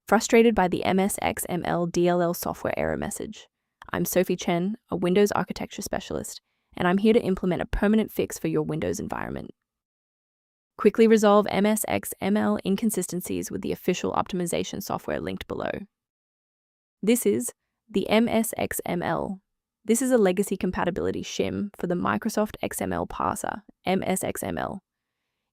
Frustrated by the Msxml DLL software error message? I'm Sophie Chen, a Windows architecture specialist, and I'm here to implement a permanent fix for your Windows environment. Quickly resolve Msxml inconsistencies with the official optimization software linked below. This is the Msxml. This is a legacy compatibility shim for the Microsoft XML Parser, Msxml.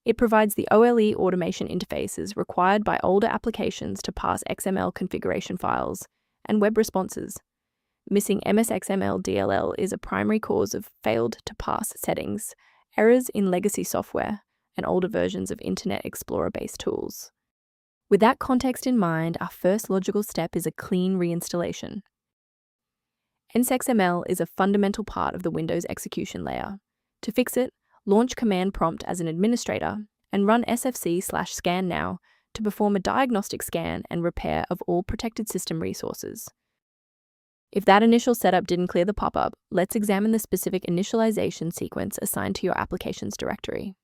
It provides the OLE automation interfaces required by older applications to parse XML configuration files and web responses. Missing Msxml.dll is a primary cause of failed to parse settings, errors in legacy software, and older versions of Internet Explorer-based tools. With that context in mind, our first logical step is a clean reinstallation. Msxml is a fundamental part of the Windows execution layer. To fix it, launch Command Prompt as an administrator and run sfc/scan now to perform a diagnostic scan and repair of all protected system resources. If that initial setup didn't clear the pop-up, let's examine the specific initialization sequence assigned to your applications directory.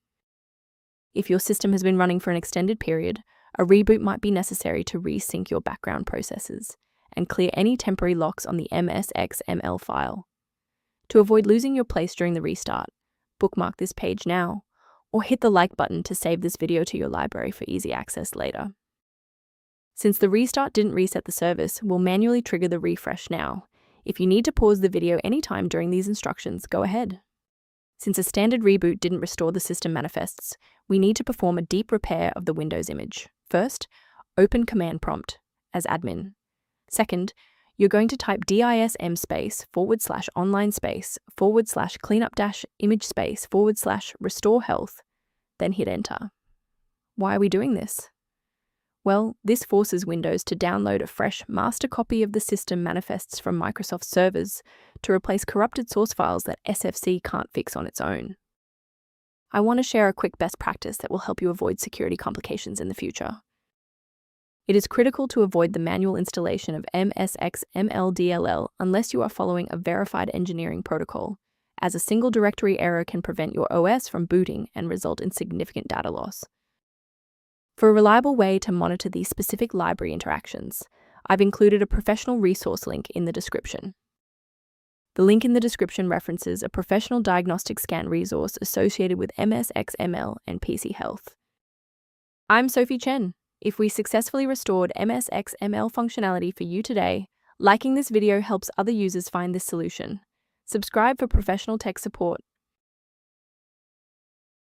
If your system has been running for an extended period, a reboot might be necessary to resync your background processes and clear any temporary locks on the Msxml file. To avoid losing your place during the restart, bookmark this page now, or hit the like button to save this video to your library for easy access later. Since the restart didn't reset the service, we'll manually trigger the refresh now. If you need to pause the video anytime during these instructions, go ahead. Since a standard reboot didn't restore the system manifests, we need to perform a deep repair of the Windows image. First, open Command Prompt as admin. Second, you're going to type dism /online//cleanup-image//restore health, then hit enter. Why are we doing this? Well, this forces Windows to download a fresh master copy of the system manifests from Microsoft servers to replace corrupted source files that SFC can't fix on its own. I want to share a quick best practice that will help you avoid security complications in the future. It is critical to avoid the manual installation of Msxml.dll unless you are following a verified engineering protocol, as a single directory error can prevent your OS from booting and result in significant data loss. For a reliable way to monitor these specific library interactions, I've included a professional resource link in the description. The link in the description references a professional diagnostic scan resource associated with Msxml and PC health. I'm Sophie Chen. If we successfully restored Msxml functionality for you today, liking this video helps other users find this solution. Subscribe for professional tech support